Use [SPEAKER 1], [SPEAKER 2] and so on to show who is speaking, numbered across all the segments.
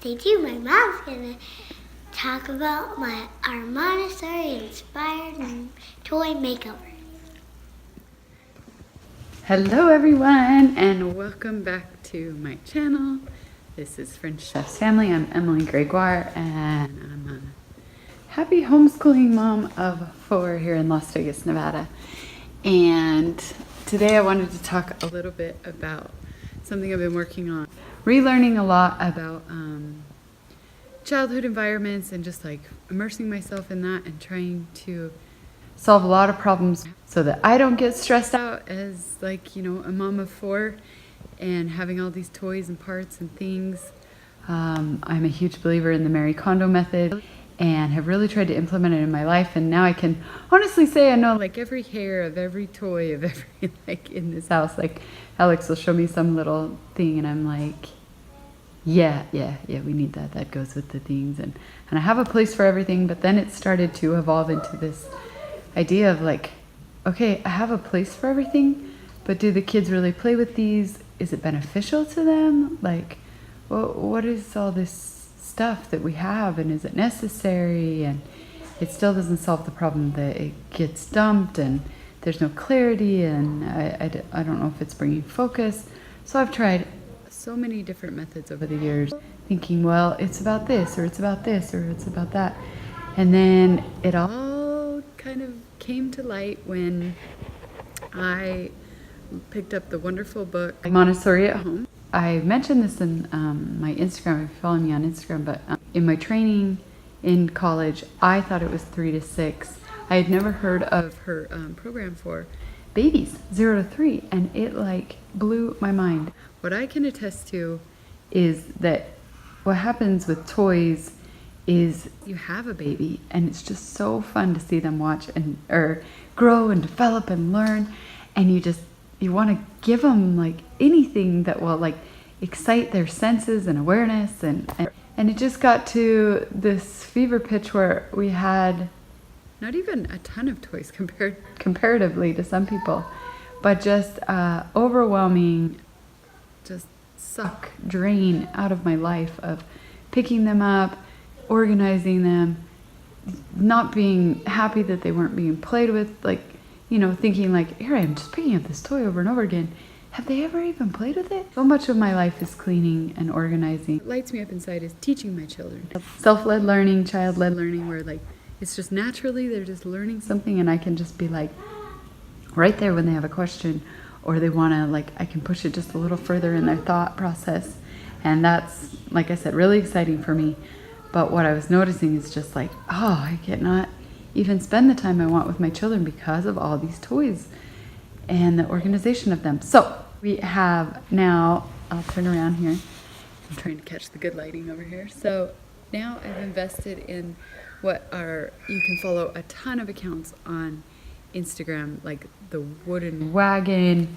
[SPEAKER 1] stay tuned. My mom's gonna talk about our Montessori inspired toy makeover.
[SPEAKER 2] Hello everyone, and welcome back to my channel. This is French Chef's Family. I'm Emily Gregoire, and I'm a happy homeschooling mom of 4 here in Las Vegas, Nevada. And today I wanted to talk a little bit about something I've been working on. Relearning a lot about childhood environments and just like immersing myself in that and trying to solve a lot of problems so that I don't get stressed out as like, you know, a mom of 4 and having all these toys and parts and things. I'm a huge believer in the Marie Kondo method and have really tried to implement it in my life, and now I can honestly say I know like every hair of every toy of every like in this house. Like Alex will show me some little thing and I'm like, yeah, we need that. That goes with the things, and I have a place for everything. But then it started to evolve into this idea of like, okay, I have a place for everything, but do the kids really play with these? Is it beneficial to them? Like, what is all this stuff that we have, and is it necessary? And it still doesn't solve the problem that it gets dumped and there's no clarity, and I don't know if it's bringing focus. So I've tried so many different methods over the years, thinking, well, it's about this, or it's about this, or it's about that. And then it all kind of came to light when I picked up the wonderful book Montessori at Home. I mentioned this in my Instagram, if you follow me on Instagram, but in my training in college, I thought it was 3 to 6. I had never heard of her program for babies, 0 to 3, and it like blew my mind. What I can attest to is that what happens with toys is you have a baby and it's just so fun to see them watch and or grow and develop and learn, and you want to give them like anything that will like excite their senses and awareness, and it just got to this fever pitch where we had not even a ton of toys comparatively to some people, but just overwhelming, just drain out of my life of picking them up, organizing them, not being happy that they weren't being played with, like, you know, thinking like, here I am just picking up this toy over and over again. Have they ever even played with it? So much of my life is cleaning and organizing. What lights me up inside is teaching my children. Self-led learning, child-led learning, where like it's just naturally they're just learning something, and I can just be like right there when they have a question or they want to, like, I can push it just a little further in their thought process. And that's, like I said, really exciting for me. But what I was noticing is just like, oh, I cannot even spend the time I want with my children because of all these toys and the organization of them. So we have now, I'll turn around here. I'm trying to catch the good lighting over here. So now I've invested in you can follow a ton of accounts on Instagram, like the Wooden Wagon,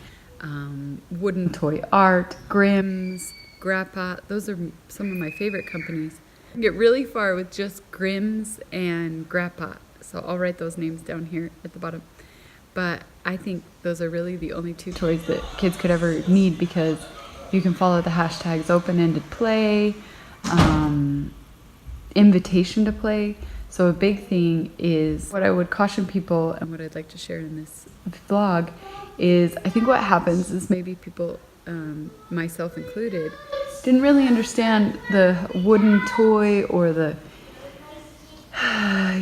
[SPEAKER 2] Wooden Toy Art, Grimm's, Grappa. Those are some of my favorite companies. You can get really far with just Grimm's and Grappa. So I'll write those names down here at the bottom. But I think those are really the only 2 toys that kids could ever need, because you can follow the hashtags open-ended play, invitation to play. So a big thing is what I would caution people, and what I'd like to share in this vlog is, I think what happens is maybe people, myself included, didn't really understand the wooden toy or the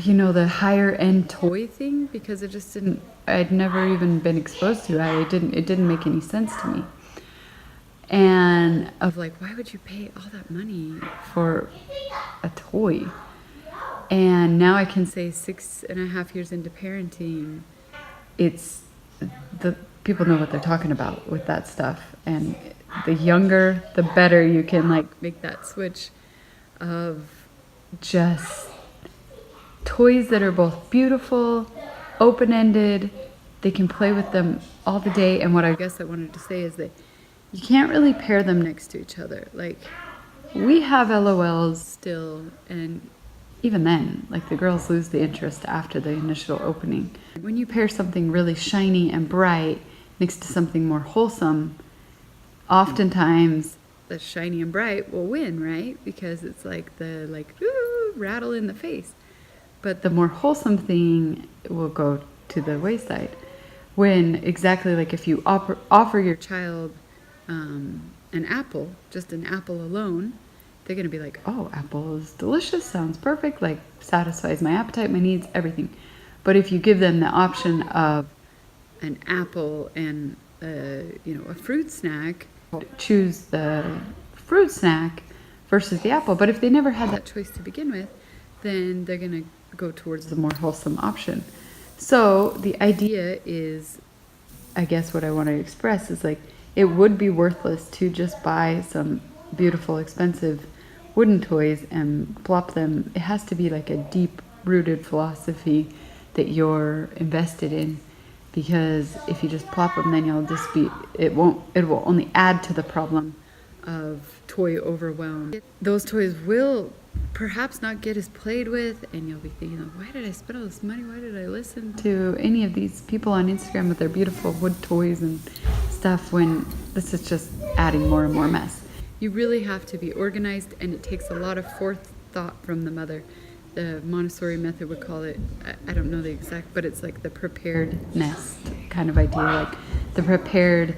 [SPEAKER 2] you know, the higher end toy thing, because I'd never even been exposed to it. It didn't make any sense to me. And of like, why would you pay all that money for a toy? And now I can say 6.5 years into parenting, it's the people know what they're talking about with that stuff. And the younger, the better you can like make that switch of just toys that are both beautiful, open-ended, they can play with them all the day. And what I guess I wanted to say is that you can't really pair them next to each other. Like, we have LOLs still, and even then, like, the girls lose the interest after the initial opening. When you pair something really shiny and bright next to something more wholesome, oftentimes that's shiny and bright will win, right? Because it's like the ooh, rattle in the face. But the more wholesome thing will go to the wayside. When exactly like if you offer your child an apple, just an apple alone, they're going to be like, oh, apple is delicious, sounds perfect, like satisfies my appetite, my needs, everything. But if you give them the option of an apple and a fruit snack, choose the fruit snack versus the apple. But if they never had that choice to begin with, then they're going to go towards the more wholesome option. So the idea is, I guess what I want to express is like, it would be worthless to just buy some beautiful, expensive wooden toys and plop them. It has to be like a deep-rooted philosophy that you're invested in, because if you just plop them, then you'll just be, it will only add to the problem of toy overwhelm. Those toys will perhaps not get as played with, and you'll be thinking, why did I spend all this money? Why did I listen to any of these people on Instagram with their beautiful wood toys and stuff, when this is just adding more and more mess? You really have to be organized, and it takes a lot of forethought from the mother. The Montessori method would call it, I don't know the exact, but it's like the prepared nest kind of idea, like the prepared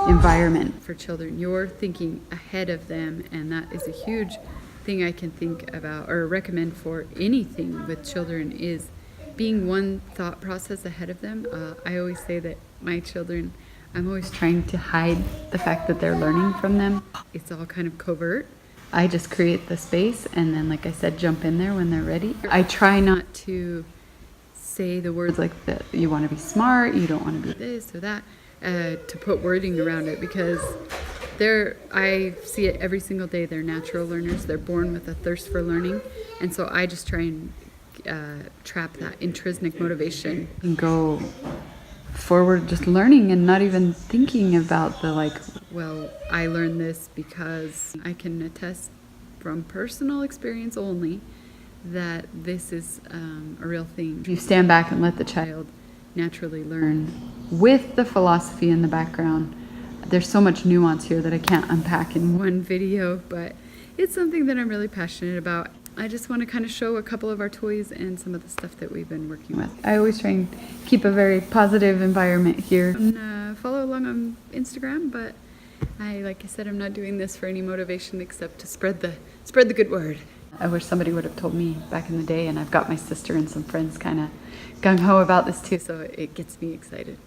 [SPEAKER 2] environment for children. You're thinking ahead of them, and that is a huge thing I can think about or recommend for anything with children, is being one thought process ahead of them. I always say that my children, I'm always trying to hide the fact that they're learning from them. It's all kind of covert. I just create the space, and then, like I said, jump in there when they're ready. I try not to say the words like that. You want to be smart, you don't want to be this or that, to put wording around it, because I see it every single day. They're natural learners. They're born with a thirst for learning, and so I just try and trap that intrinsic motivation and go forward just learning and not even thinking about the well, I learned this because I can attest from personal experience only that this is a real thing. You stand back and let the child naturally learn with the philosophy in the background. There's so much nuance here that I can't unpack in one video, but it's something that I'm really passionate about. I just want to kind of show a couple of our toys and some of the stuff that we've been working with. I always try and keep a very positive environment here. And, follow along on Instagram, but like I said, I'm not doing this for any motivation except to spread the good word. I wish somebody would have told me back in the day, and I've got my sister and some friends kind of gung-ho about this too, so it gets me excited.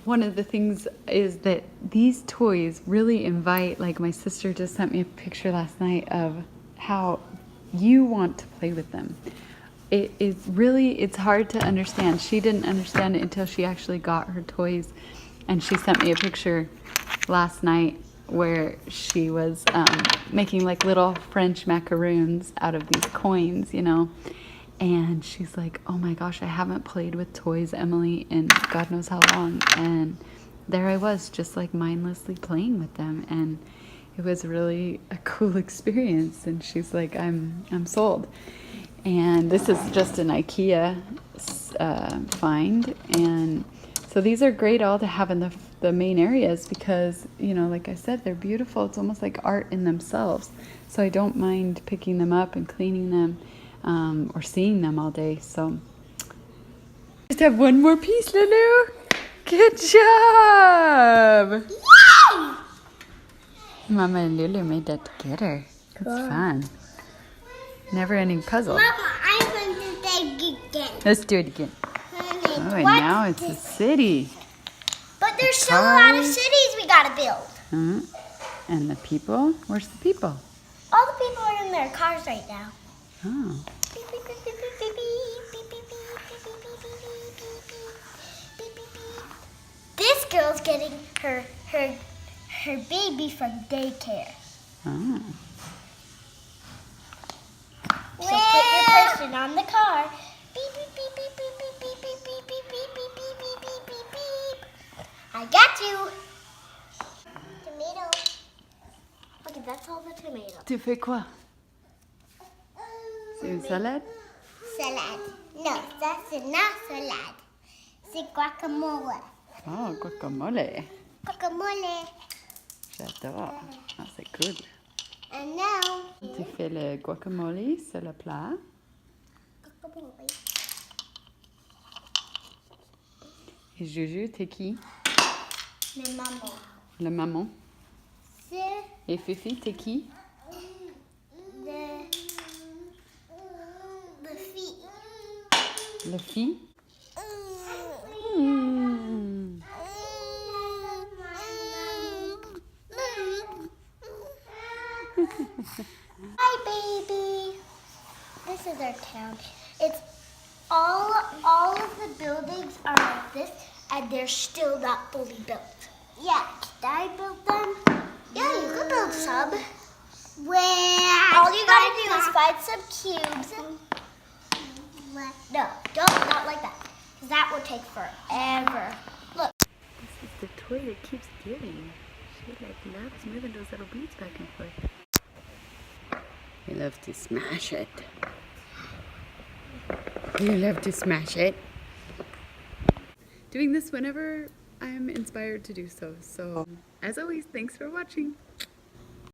[SPEAKER 2] One of the things is that these toys really invite, like my sister just sent me a picture last night of how you want to play with them. It's hard to understand. She didn't understand it until she actually got her toys, and she sent me a picture last night where she was making like little French macaroons out of these coins, and she's like, oh my gosh, I haven't played with toys, Emily, in God knows how long. And there I was, just like mindlessly playing with them, and it was really a cool experience. And she's like, I'm sold. And this is just an IKEA find, and so these are great all to have in the main areas because, like I said, they're beautiful. It's almost like art in themselves. So I don't mind picking them up and cleaning them or seeing them all day. So just have one more piece, Lulu. Good job.
[SPEAKER 1] Yay!
[SPEAKER 2] Mama and Lulu made that together. That's fun. Never-ending puzzle.
[SPEAKER 1] Mama, I want to take it again.
[SPEAKER 2] Let's do it again. Oh, and now it's a city.
[SPEAKER 1] But there's still a lot of cities we gotta build.
[SPEAKER 2] And the people? Where's the people?
[SPEAKER 1] All the people are in their cars right now.
[SPEAKER 2] Oh.
[SPEAKER 1] Beep, beep, beep, beep, beep, beep, beep, beep, beep, beep, beep, beep, beep, beep, beep, beep. This girl's getting her baby from daycare.
[SPEAKER 2] Oh.
[SPEAKER 1] So put your person on the car. Beep, beep, beep, beep, beep, beep, beep, beep, beep, beep, beep, beep, beep, beep, beep, beep, beep. I got you. Tomato. Okay, that's all the tomato.
[SPEAKER 2] Tu fais quoi? C'est une salade?
[SPEAKER 1] Salade. No, that's not salade. C'est guacamole.
[SPEAKER 2] Oh, guacamole.
[SPEAKER 1] Guacamole.
[SPEAKER 2] J'adore. Ah, c'est cool.
[SPEAKER 1] And now,
[SPEAKER 2] Tu fais le guacamole sur le plat. Et Juju, t'es qui?
[SPEAKER 1] the mumble.
[SPEAKER 2] Le maman.
[SPEAKER 1] C'est
[SPEAKER 2] Et Fifi, t'es qui?
[SPEAKER 1] the feet.
[SPEAKER 2] Le fille. Hmm.
[SPEAKER 1] Hi, baby. This is our town. It's all of the buildings are like this, and they're still not fully built. Yeah, I built them. Yeah, you could build some. All you gotta do is find some cubes. No, not like that, because that would take forever. Look.
[SPEAKER 2] This is the toy that keeps giving. She loves moving those little beads back and forth. You love to smash it. You love to smash it. Doing this whenever I'm inspired to do so. So, as always, thanks for watching.